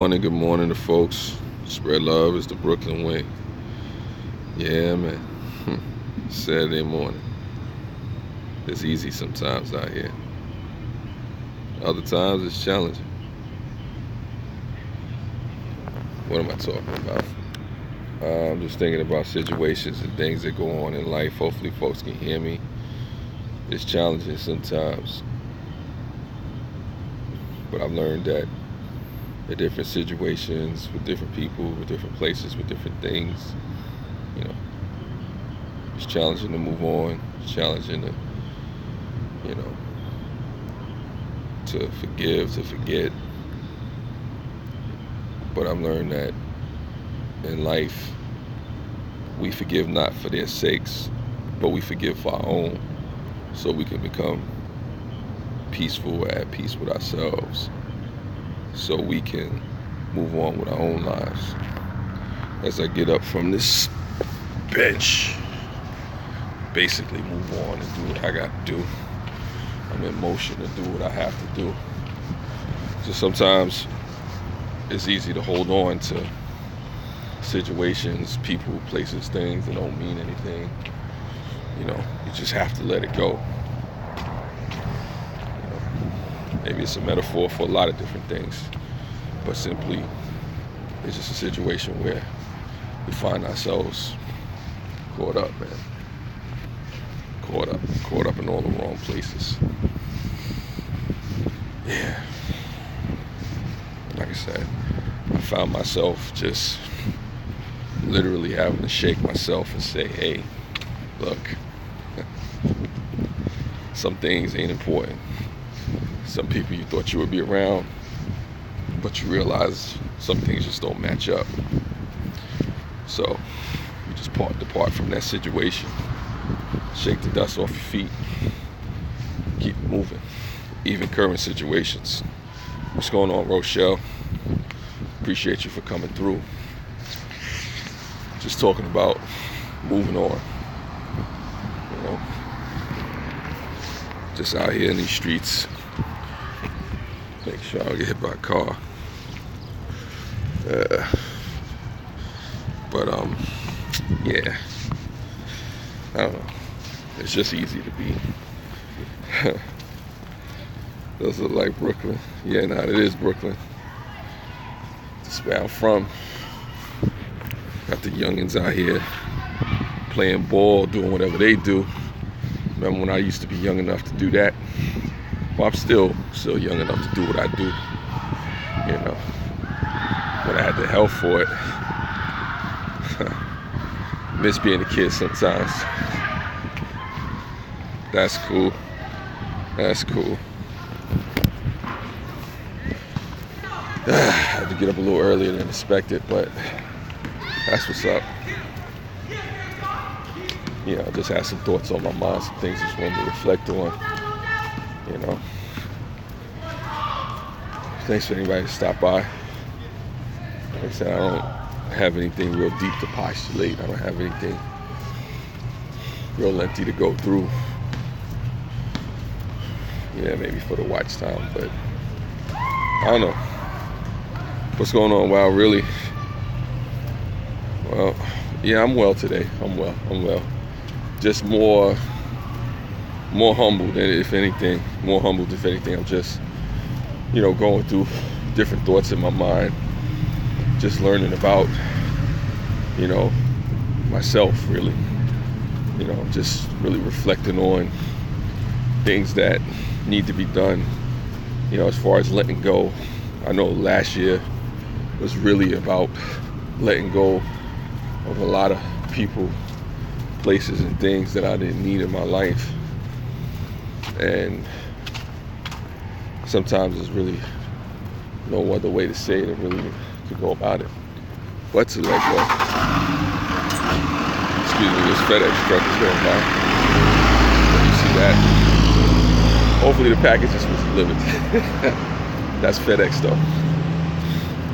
Good morning to folks. Spread love is the Brooklyn way. Yeah, man. Saturday morning. It's easy sometimes out here. Other times it's challenging. What am I talking about? I'm just thinking about situations and things that go on in life. Hopefully, folks can hear me. It's challenging sometimes, but I've learned that in different situations, with different people, with different places, with different things, you know, it's challenging to move on. It's challenging to, you know, to forgive, to forget. But I've learned that in life, we forgive not for their sakes, but we forgive for our own, so we can become peaceful, at peace with ourselves, so we can move on with our own lives. As I get up from this bench, basically move on and do what I got to do. I'm in motion to do what I have to do. So sometimes it's easy to hold on to situations, people, places, things that don't mean anything. You just have to let it go. Maybe it's a metaphor for a lot of different things, but simply it's just a situation where we find ourselves caught up, man. Caught up in all the wrong places. Yeah. Like I said, I found myself just literally having to shake myself and say, hey, look, some things ain't important. Some people you thought you would be around, but you realize some things just don't match up. So you just depart from that situation, shake the dust off your feet, keep moving. Even current situations. What's going on, Rochelle? Appreciate you for coming through. Just talking about moving on. Just out here in these streets. Make sure I don't get hit by a car. Yeah. I don't know. It's just easy to be. Does look like Brooklyn. Yeah, nah, it is Brooklyn. That's where I'm from. Got the youngins out here playing ball, doing whatever they do. Remember when I used to be young enough to do that? Well, I'm still young enough to do what I do. But I had the health for it. Miss being a kid sometimes. That's cool. I had to get up a little earlier than expected, but that's what's up. I just had some thoughts on my mind, some things I just wanted to reflect on. Thanks for anybody to stop by. Like I said, I don't have anything real deep to postulate. I don't have anything real lengthy to go through. Yeah, maybe for the watch time, but I don't know. What's going on, Wow? Really? Well, yeah, I'm well today. I'm well. Just more humbled, if anything. More humbled, if anything. I'm just, going through different thoughts in my mind. Just learning about, myself, really. Just really reflecting on things that need to be done, as far as letting go. I know last year was really about letting go of a lot of people, places, and things that I didn't need in my life. And sometimes there's really no other way to say it and really to go about it but to let go. Excuse me, this FedEx truck is going by. You see that? Hopefully the package is delivered. That's FedEx though.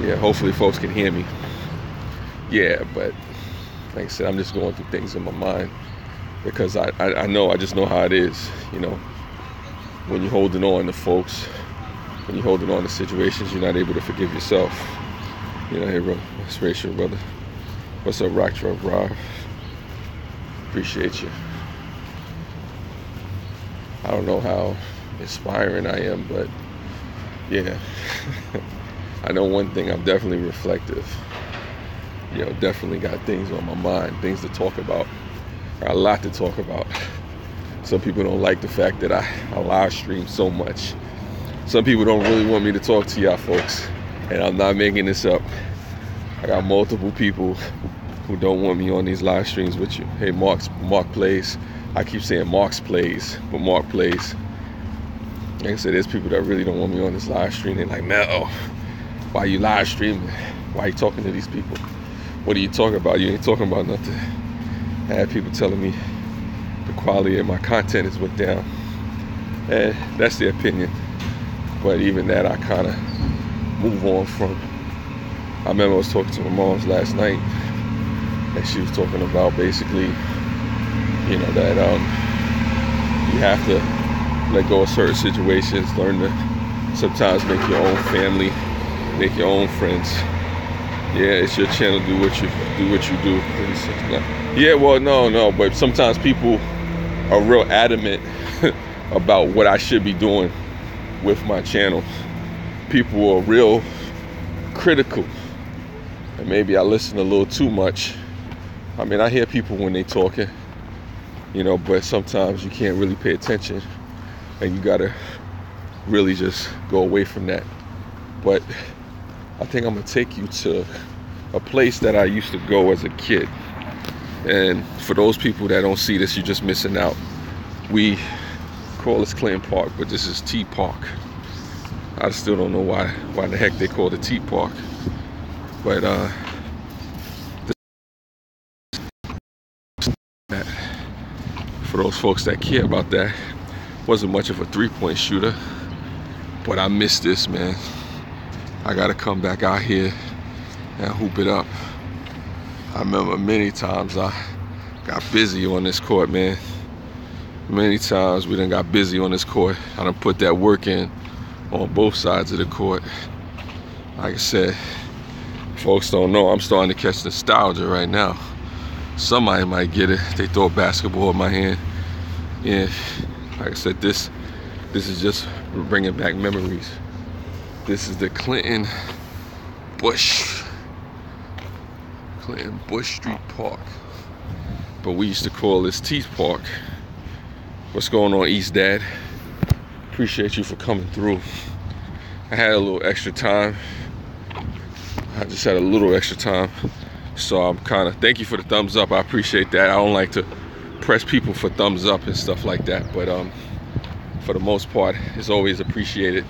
Yeah, hopefully folks can hear me. Yeah, but like I said, I'm just going through things in my mind because I just know how it is, when you're holding on to folks, when you're holding on to situations, you're not able to forgive yourself. Hey, bro. Inspiration, brother. What's up, Rock Truck Rob? Appreciate you. I don't know how inspiring I am, but yeah. I know one thing, I'm definitely reflective. Definitely got things on my mind, things to talk about. A lot to talk about. Some people don't like the fact that I live stream so much. Some people don't really want me to talk to y'all folks, and I'm not making this up. I got multiple people who don't want me on these live streams with you. Hey, Mark plays. I keep saying Mark's plays, but Mark plays. Like I said, there's people that really don't want me on this live stream. They're like, man, why are you live streaming? Why are you talking to these people? What are you talking about? You ain't talking about nothing. I had people telling me the quality of my content is went down. And that's their opinion. But even that, I kind of move on from. I remember I was talking to my mom's last night, and she was talking about basically, that you have to let go of certain situations, learn to sometimes make your own family, make your own friends. Yeah, it's your channel. Do what you do. Yeah, well, no, but sometimes people are real adamant about what I should be doing with my channel. People are real critical, and maybe I listen a little too much. I mean, I hear people when they talking, but sometimes you can't really pay attention, and you gotta really just go away from that. But I think I'm gonna take you to a place that I used to go as a kid. And for those people that don't see this, you're just missing out. We call this Clinton Park, but this is T Park. I still don't know why the heck they call it T Park. But for those folks that care about that, wasn't much of a three-point shooter, but I miss this, man. I gotta come back out here and hoop it up. I remember many times I got busy on this court, man. Many times we done got busy on this court. I done put that work in on both sides of the court. Like I said, folks don't know, I'm starting to catch nostalgia right now. Somebody might get it. They throw a basketball in my hand. Yeah, like I said, this is just bringing back memories. This is the Clinton Bush Street Park. But we used to call this Teeth Park. What's going on, East Dad? Appreciate you for coming through. I had a little extra time. I just had a little extra time. So I'm thank you for the thumbs up. I appreciate that. I don't like to press people for thumbs up and stuff like that. But for the most part, it's always appreciated.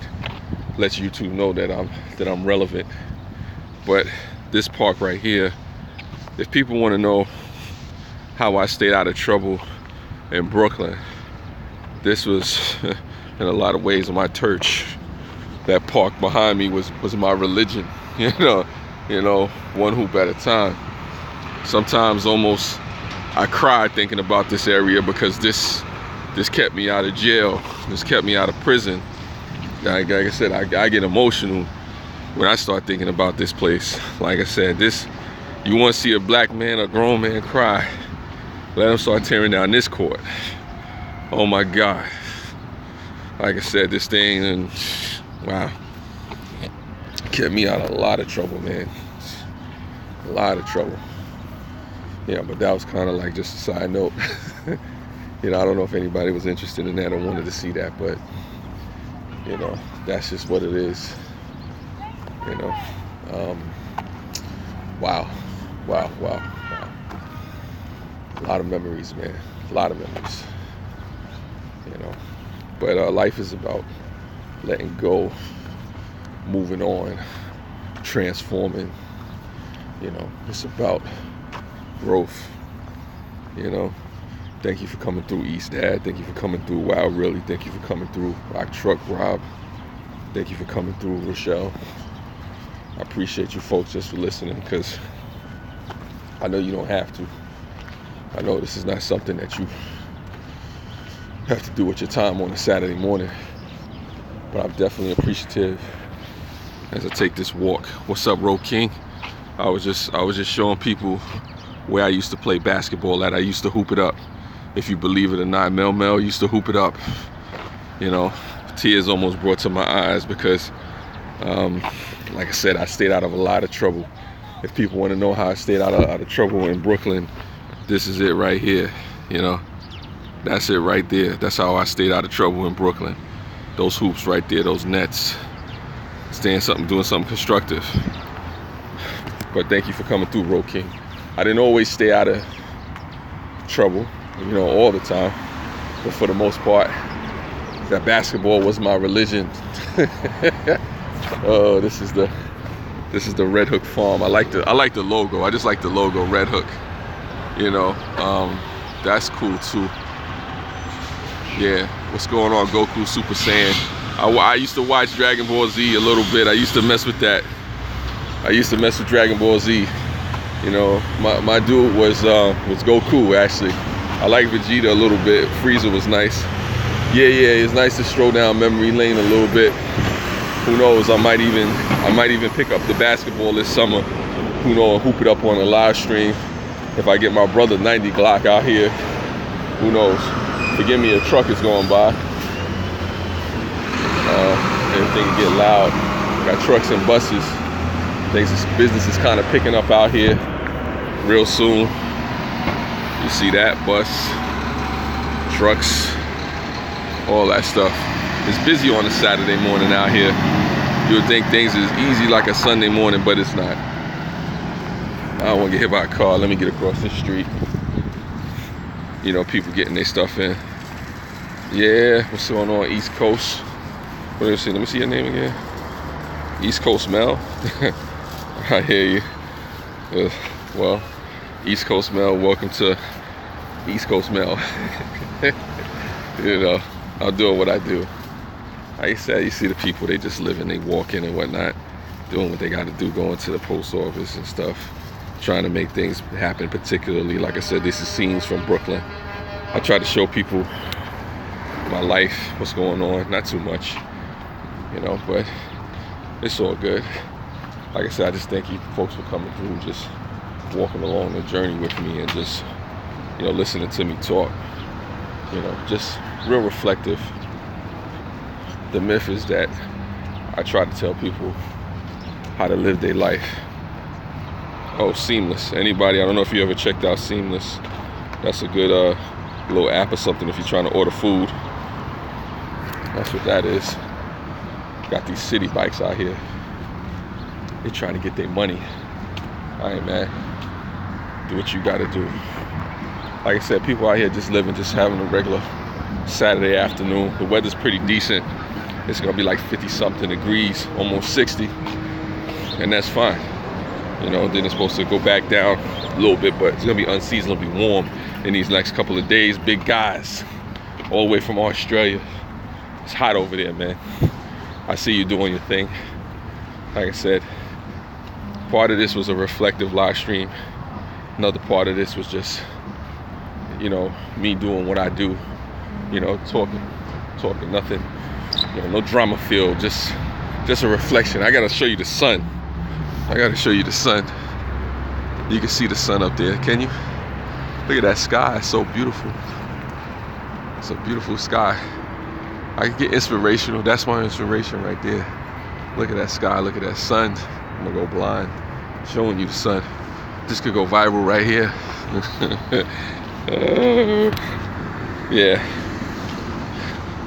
Lets YouTube know that I'm relevant. But this park right here, if people want to know how I stayed out of trouble in Brooklyn, this was in a lot of ways my church. That park behind me was my religion, one hoop at a time. Sometimes almost I cried thinking about this area because this kept me out of jail. This kept me out of prison. Like I said, I get emotional when I start thinking about this place. Like I said, you want to see a black man, a grown man cry, let him start tearing down this court. Oh my God. Like I said, this thing, and wow, kept me out of a lot of trouble, man. A lot of trouble. Yeah, but that was kind of like just a side note. I don't know if anybody was interested in that or wanted to see that, but that's just what it is. Wow. A lot of memories, man. A lot of memories. But life is about letting go, moving on, transforming. It's about growth. Thank you for coming through, East Dad. Thank you for coming through, Wow Really. Thank you for coming through, Rock Truck Rob. Thank you for coming through, Rochelle. I appreciate you folks just for listening, because I know you don't have to. I know this is not something that you have to do with your time on a Saturday morning, but I'm definitely appreciative as I take this walk. What's up, Ro King? I was just showing people where I used to play basketball at. I used to hoop it up. If you believe it or not, Mel used to hoop it up. You know, tears almost brought to my eyes because, like I said, I stayed out of a lot of trouble. If people want to know how I stayed out of trouble in Brooklyn, this is it right here. You know, that's it right there. That's how I stayed out of trouble in Brooklyn. Those hoops right there, those nets. Doing something constructive. But thank you for coming through, Ro King. I didn't always stay out of trouble, you know, all the time. But for the most part, that basketball was my religion. Oh, this is the Red Hook Farm. I like the logo. I just like the logo, Red Hook. You know, that's cool too. Yeah, what's going on, Goku Super Saiyan? I used to watch Dragon Ball Z a little bit. I used to mess with that. I used to mess with Dragon Ball Z. You know, my dude was Goku, actually. I like Vegeta a little bit. Frieza was nice. Yeah, it's nice to stroll down memory lane a little bit. Who knows? I might even pick up the basketball this summer. Who knows? Hoop it up on a live stream. If I get my brother 90 Glock out here, who knows? Forgive me, a truck is going by. Everything get loud. Got trucks and buses. Business is kind of picking up out here real soon. You see that, bus, trucks, all that stuff. It's busy on a Saturday morning out here. You would think things is easy like a Sunday morning, but it's not. I don't want to get hit by a car. Let me get across the street. You know, people getting their stuff in. Yeah, what's going on, East Coast? What do you see? Let me see your name again. East Coast Mel. I hear you. Well, East Coast Mel, welcome to East Coast Mel. You know, I'm doing what I do. Like I said, you see the people, they just living, they walking and whatnot, doing what they got to do, going to the post office and stuff, trying to make things happen. Particularly, like I said, this is scenes from Brooklyn. I try to show people my life, what's going on. Not too much, you know, but it's all good. Like I said, I just thank you folks for coming through, just walking along the journey with me and just, you know, listening to me talk. You know, just real reflective. The myth is that I try to tell people how to live their life. Oh, Seamless. Anybody, I don't know if you ever checked out Seamless. That's a good little app or something if you're trying to order food. That's what that is. Got these city bikes out here. They trying to get their money. All right, man. Do what you gotta do. Like I said, people out here just living, just having a regular Saturday afternoon. The weather's pretty decent. It's gonna be like 50-something degrees, almost 60. And that's fine. You know, then it's supposed to go back down a little bit, but it's gonna be unseasonably warm in these next couple of days. Big guys, all the way from Australia. It's hot over there, man. I see you doing your thing. Like I said, part of this was a reflective live stream. Another part of this was just, you know, me doing what I do. You know, talking, nothing, you know, no drama filled, just a reflection. I gotta show you the sun. I gotta show you the sun. You can see the sun up there, can you? Look at that sky, it's so beautiful. It's a beautiful sky. I can get inspirational. That's my inspiration right there. Look at that sky, look at that sun. I'm gonna go blind, showing you the sun. This could go viral right here. Yeah,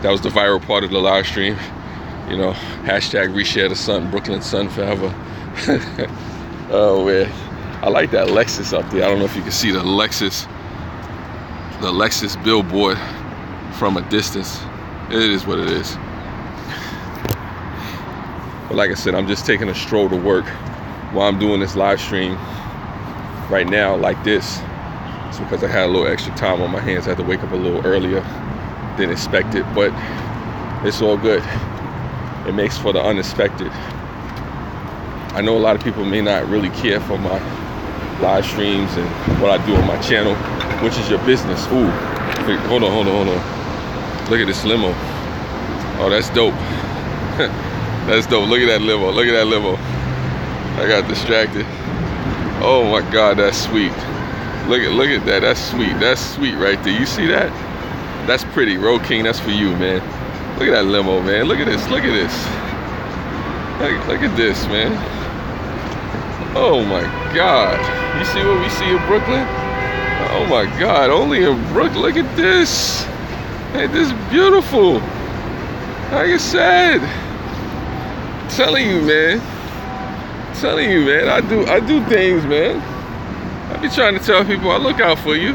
that was the viral part of the live stream. You know, hashtag reshare the sun, Brooklyn sun forever. Oh man, I like that Lexus up there. I don't know if you can see the Lexus billboard from a distance. It is what it is. But like I said, I'm just taking a stroll to work while I'm doing this live stream right now like this. It's because I had a little extra time on my hands. I had to wake up a little earlier than expected, but it's all good. It makes for the unexpected. I know a lot of people may not really care for my live streams and what I do on my channel, which is your business. Ooh, hold on. Look at this limo. Oh, that's dope. That's dope. Look at that limo. Look at that limo. I got distracted. Oh my God, that's sweet. Look at that. That's sweet. That's sweet right there. You see that? That's pretty. Road King, that's for you, man. Look at that limo, man. Look at this. Look at this. Look at this, man. Oh my God. You see what we see in Brooklyn? Oh my God. Only in Brooklyn. Look at this. Hey, this is beautiful. Like I said. Telling you, man. Telling you, man. I do things, man. I be trying to tell people I look out for you.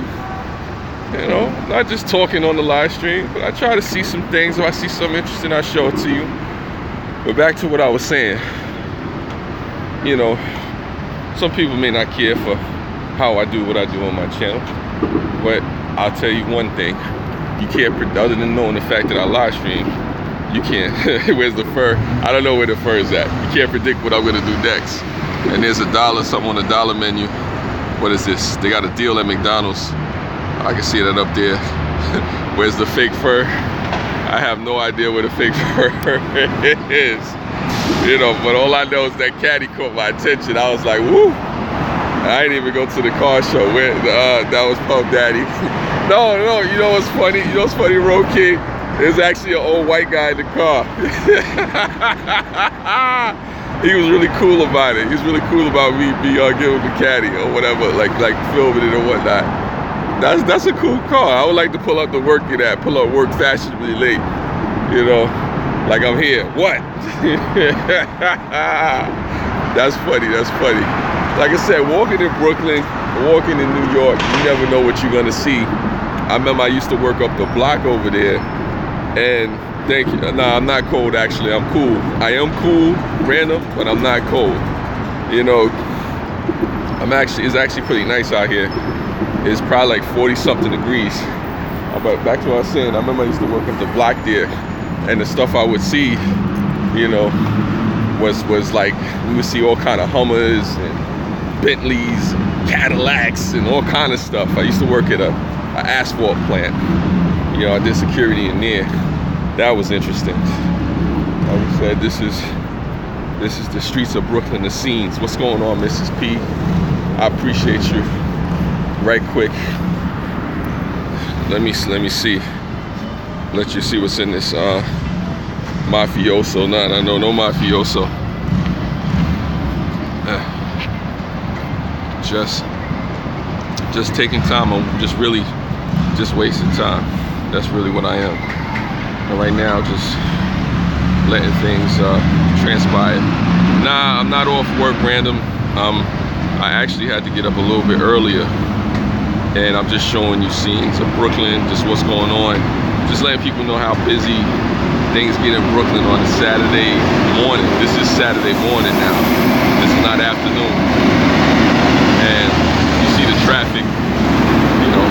You know, not just talking on the live stream, but I try to see some things. If I see something interesting, I show it to you. But back to what I was saying. You know, some people may not care for how I do what I do on my channel, but I'll tell you one thing. You can't, other than knowing the fact that I live stream, you can't. Where's the fur? I don't know where the fur is at. You can't predict what I'm gonna do next. And there's something on the dollar menu. What is this? They got a deal at McDonald's. I can see that up there. Where's the fake fur? I have no idea where the fake fur is. You know, but all I know is that caddy caught my attention. I was like, woo! I didn't even go to the car show. Where that was Puff Daddy. No, you know what's funny? You know what's funny, Road King? There's actually an old white guy in the car. He was really cool about it. He was really cool about me giving the caddy or whatever, like filming it or whatnot. That's a cool car. I would like to pull up to work in that, pull up work fashionably late. You know, like I'm here. What? That's funny. That's funny. Like I said, walking in Brooklyn, walking in New York, you never know what you're gonna see. I remember I used to work up the block over there, and thank you. Nah, I'm not cold actually. I'm cool. I am cool, random, but I'm not cold. You know, it's actually pretty nice out here. It's probably like 40 something degrees. But back to what I was saying, I remember I used to work up the block there, and the stuff I would see, you know, was like, we would see all kind of Hummers and Bentleys, Cadillacs, and all kind of stuff. I used to work at an asphalt plant. You know, I did security in there. That was interesting. Like I said, this is the streets of Brooklyn, the scenes. What's going on, Mrs. P? I appreciate you. Right quick. Let me see. Let you see what's in this mafioso. Nah, no mafioso. Just taking time. I'm just wasting time. That's really what I am. And right now, just letting things transpire. Nah, I'm not off work random. I actually had to get up a little bit earlier, and I'm just showing you scenes of Brooklyn, just what's going on. Just letting people know how busy things get in Brooklyn on a Saturday morning. This is Saturday morning now. This is not afternoon. And you see the traffic, you know,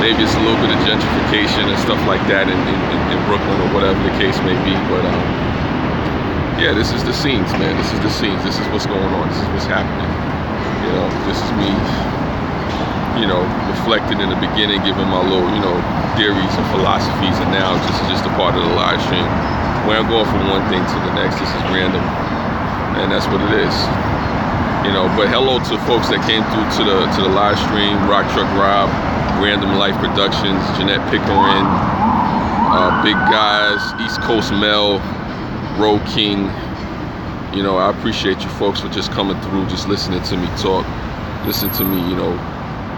maybe it's a little bit of gentrification and stuff like that in Brooklyn or whatever the case may be, but yeah, this is the scenes, man. This is the scenes. This is what's going on. This is what's happening. You know, this is me, you know, reflecting in the beginning, giving my little, you know, theories and philosophies, and now this is just a part of the live stream where I'm going from one thing to the next. This is random, and that's what it is. You know, but hello to folks that came through to the live stream: Rock Truck Rob, Random Life Productions, Jeanette Pickering, Big Guys, East Coast Mel, Road King. You know, I appreciate you folks for just coming through, just listening to me talk, listen to me, you know,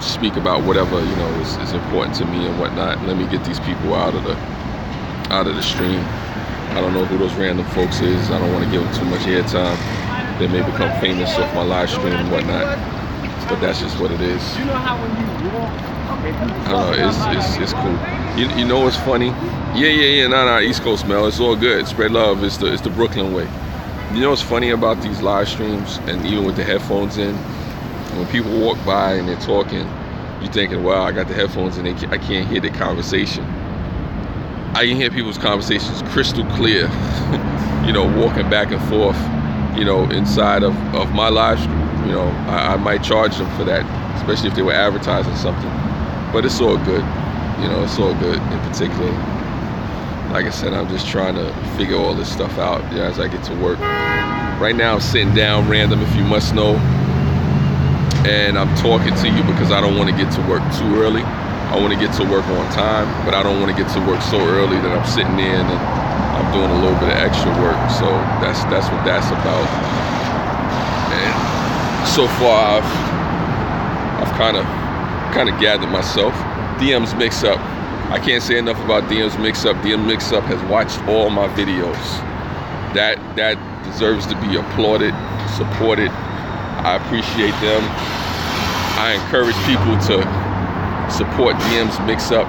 speak about whatever, you know, is important to me and whatnot. Let me get these people out of the stream. I don't know who those random folks is. I don't want to give them too much airtime. They may become famous off my live stream and whatnot, but that's just what it is. You know how when you walk, I don't know, it's cool. You know what's funny? Yeah, nah, East Coast Mel, it's all good. Spread love, it's the Brooklyn way. You know what's funny about these live streams, and even with the headphones in, when people walk by and they're talking, you're thinking, wow, I got the headphones in, I can't hear the conversation. I can hear people's conversations crystal clear, you know, walking back and forth, you know, inside of my live stream. You know, I might charge them for that, especially if they were advertising something. But it's all good, you know, it's all good in particular. like I said, I'm just trying to figure all this stuff out as I get to work. Right now I'm sitting down random, if you must know, and I'm talking to you because I don't want to get to work too early. I want to get to work on time, but I don't want to get to work so early that I'm sitting there and I'm doing a little bit of extra work. So that's what that's about. And so far I've kind of gathered myself. DM's Mix Up. I can't say enough about DM's Mix Up. DM Mix Up has watched all my videos. That deserves to be applauded, supported. I appreciate them. I encourage people to support DM's Mix Up.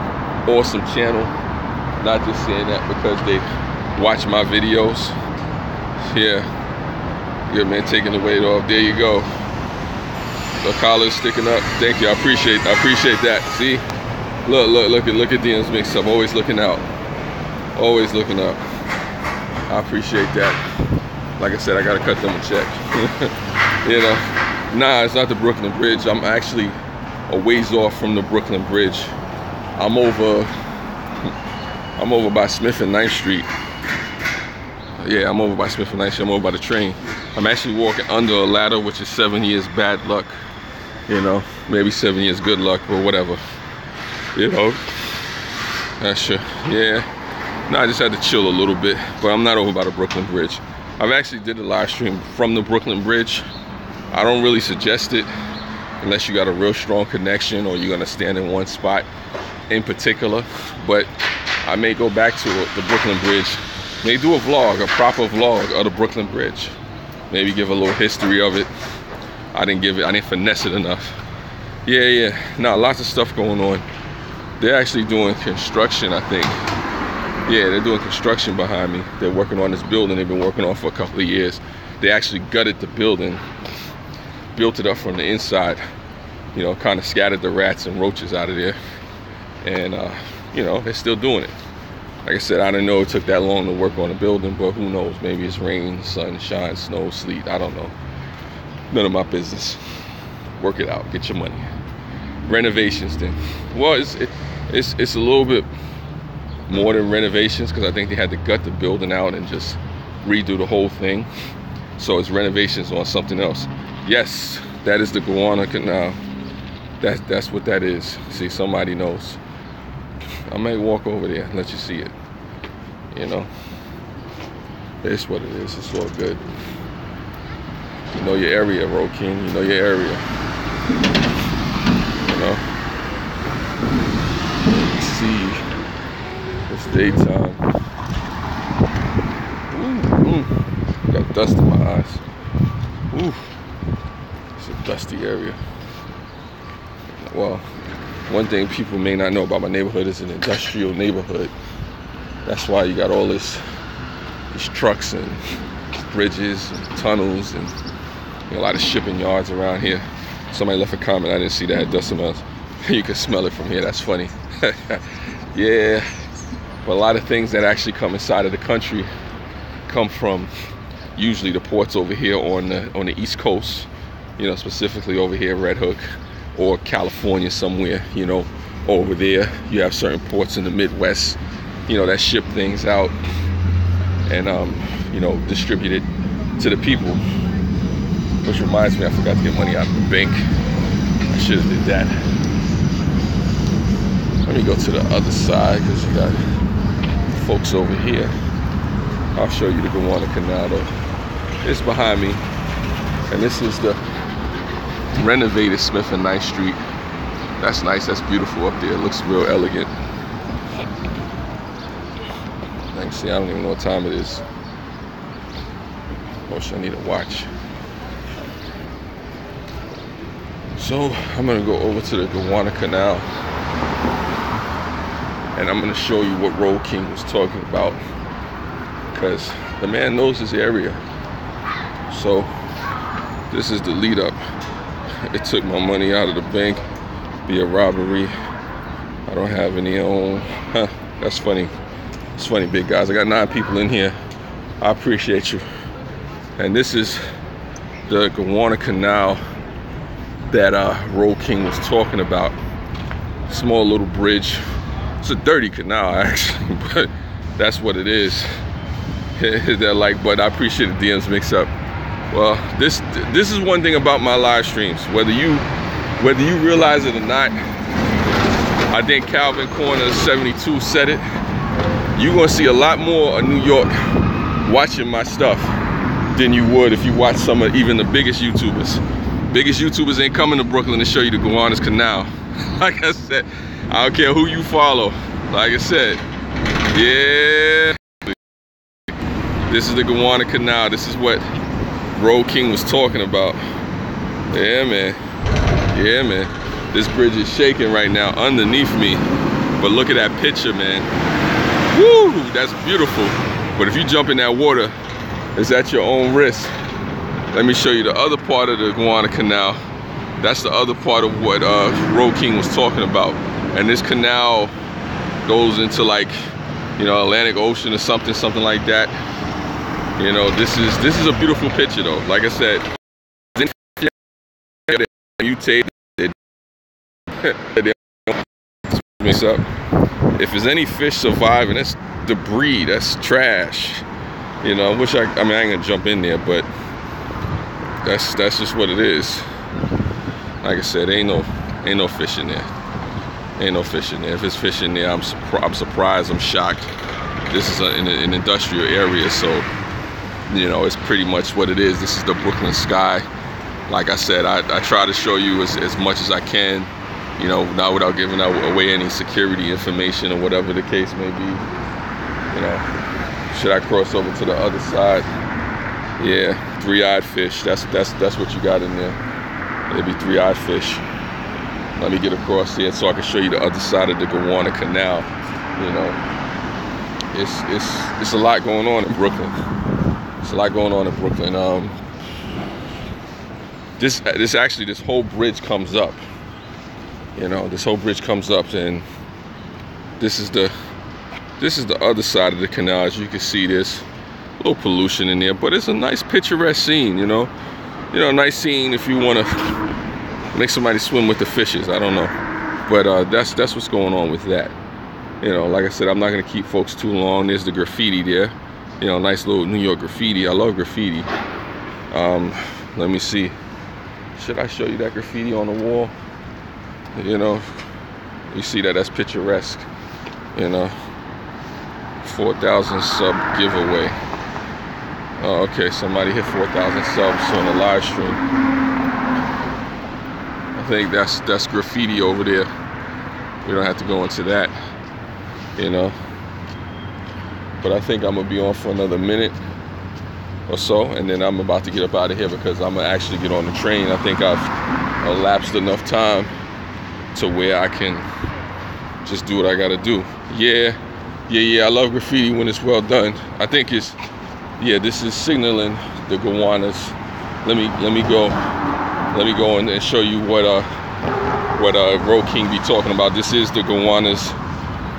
Awesome channel. Not just saying that because they watch my videos. Yeah. Good man, taking the weight off. There you go. The collar's sticking up. Thank you. I appreciate that. See? Look at DM's Mix Up. Always looking out. Always looking up. I appreciate that. Like I said, I gotta cut them a check. You know. Nah, it's not the Brooklyn Bridge. I'm actually a ways off from the Brooklyn Bridge. I'm over by Smith and 9th Street. Yeah, I'm over by Smith and 9th Street. I'm over by the train. I'm actually walking under a ladder, which is 7 years bad luck. You know, maybe 7 years good luck or whatever. You know, that's sure. Yeah. No, I just had to chill a little bit, but I'm not over by the Brooklyn Bridge. I've actually did a live stream from the Brooklyn Bridge. I don't really suggest it unless you got a real strong connection or you're gonna stand in one spot in particular. But I may go back to the Brooklyn Bridge. May do a vlog, a proper vlog of the Brooklyn Bridge. Maybe give a little history of it. I didn't finesse it enough. Yeah. Now, lots of stuff going on. They're actually doing construction, I think. Yeah, they're doing construction behind me. They're working on this building they've been working on for a couple of years. They actually gutted the building, built it up from the inside, you know, kind of scattered the rats and roaches out of there. And, you know, they're still doing it. Like I said, I didn't know it took that long to work on a building, but who knows? Maybe it's rain, sunshine, snow, sleet. I don't know. None of my business. Work it out. Get your money. Renovations then. Well, it's a little bit more than renovations because I think they had to gut the building out and just redo the whole thing. So it's renovations on something else. Yes, that is the Guana Canal. That's what that is. See, somebody knows. I may walk over there and let you see it. You know, it's what it is. It's all good. You know your area, Road King. You know your area. You know. Let's see. It's daytime. Ooh. Got dust in my eyes. Ooh. It's a dusty area. Well, one thing people may not know about my neighborhood is an industrial neighborhood. That's why you got all these trucks and bridges and tunnels and a lot of shipping yards around here. Somebody left a comment, I didn't see that. Dust smells. You can smell it from here. That's funny. Yeah, but a lot of things that actually come inside of the country come from usually the ports over here on the East Coast. You know, specifically over here, Red Hook, or California somewhere. You know, over there you have certain ports in the Midwest. You know, that ship things out and you know, distribute it to the people. Which reminds me, I forgot to get money out of the bank. I should have did that. Let me go to the other side because you got folks over here. I'll show you the Guana Canal though. It's behind me. And this is the renovated Smith and 9th Street. That's nice. That's beautiful up there. It looks real elegant. I can see, I don't even know what time it is. I need a watch. So I'm gonna go over to the Guana Canal and I'm gonna show you what Road King was talking about, because the man knows his area. So this is the lead up. It took my money out of the bank via robbery. I don't have any own. That's funny. It's funny, big guys. I got 9 people in here. I appreciate you. And this is the Guana Canal that Road King was talking about. Small little bridge. It's a dirty canal actually, but that's what it is. Hit that like button. I appreciate the DMs mix up. Well, this is one thing about my live streams. Whether you realize it or not, I think Calvin Corner 72 said it. You're gonna see a lot more of New York watching my stuff than you would if you watch some of even the biggest YouTubers. Biggest YouTubers ain't coming to Brooklyn to show you the Gowanus Canal. Like I said, I don't care who you follow. Like I said, yeah. This is the Gowanus Canal. This is what Road King was talking about. Yeah, man. Yeah, man. This bridge is shaking right now underneath me. But look at that picture, man. Woo! That's beautiful. But if you jump in that water, it's at your own risk. Let me show you the other part of the Gowanus Canal. That's the other part of what Road King was talking about. And this canal goes into, like, you know, Atlantic Ocean or something like that. You know, this is a beautiful picture though. Like I said, mutate it. Mix up. If there's any fish surviving, that's debris, that's trash. You know, I mean I ain't gonna jump in there, but that's just what it is. Like I said, ain't no fish in there. Ain't no fish in there. If it's fish in there, I'm surprised, I'm shocked. This is an industrial area, so you know, it's pretty much what it is. This is the Brooklyn sky. Like I said, I try to show you as much as I can, you know, not without giving away any security information or whatever the case may be. You know, should I cross over to the other side? Yeah, three-eyed fish. That's what you got in there. It'd be three-eyed fish. Let me get across here so I can show you the other side of the Gowanus Canal. You know, it's a lot going on in Brooklyn. There's a lot going on in Brooklyn. This whole bridge comes up. You know, this whole bridge comes up, and this is the other side of the canal. As you can see, there's a little pollution in there, but it's a nice picturesque scene. You know, nice scene if you want to make somebody swim with the fishes. I don't know, but that's what's going on with that. You know, like I said, I'm not gonna keep folks too long. There's the graffiti there. You know, nice little New York graffiti. I love graffiti. Let me see. Should I show you that graffiti on the wall? You know, you see that's picturesque. You know, 4,000 sub giveaway. Oh, okay, somebody hit 4,000 subs on the live stream. I think that's graffiti over there. We don't have to go into that. You know. But I think I'm gonna be on for another minute or so, and then I'm about to get up out of here because I'm gonna actually get on the train. I think I've elapsed enough time to where I can just do what I gotta do. Yeah, I love graffiti when it's well done. I think this is signaling the Gowanus. Let me go and show you what Road King be talking about. This is the Gowanus.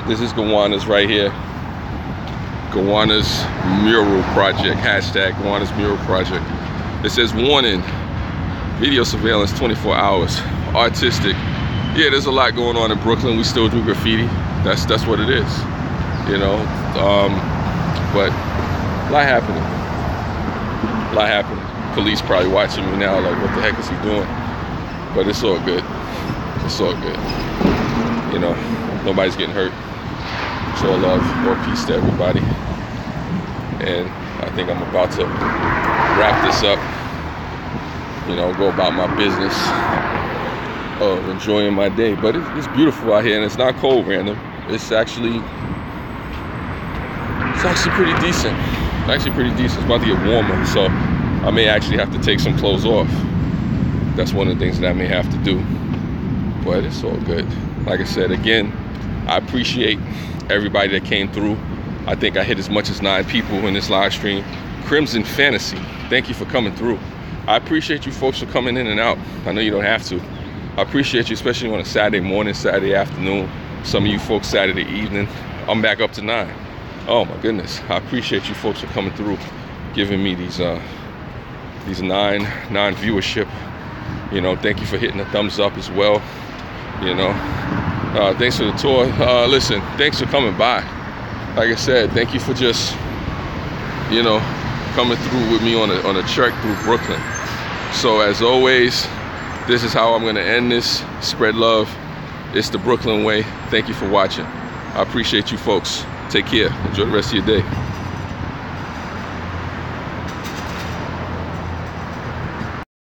This is Gowanus right here. Gowanus Mural Project, hashtag Gowanus Mural Project. It says warning, video surveillance 24 hours, artistic. Yeah, there's a lot going on in Brooklyn. We still do graffiti. That's what it is, you know. But a lot happening. Police probably watching me now, like, what the heck is he doing? But it's all good. It's all good. You know, nobody's getting hurt. It's all love, more peace to everybody. And I think I'm about to wrap this up. You know, go about my business of enjoying my day. But it's beautiful out here, and it's not cold random. It's actually pretty decent. It's about to get warmer, so I may actually have to take some clothes off. That's one of the things that I may have to do. But it's all good. Like I said, again, I appreciate everybody that came through. I think I hit as much as 9 people in this live stream. Crimson Fantasy, thank you for coming through. I appreciate you folks for coming in and out. I know you don't have to. I appreciate you, especially on a Saturday morning, Saturday afternoon. Some of you folks Saturday evening. I'm back up to 9. Oh my goodness. I appreciate you folks for coming through, giving me these 9 viewership. You know, thank you for hitting the thumbs up as well. You know, thanks for the tour. Listen, thanks for coming by. like I said, thank you for just, you know, coming through with me on a trek through Brooklyn. So as always, this is how I'm gonna end this. Spread love. It's the Brooklyn way. Thank you for watching. I appreciate you folks. Take care. Enjoy the rest of your day.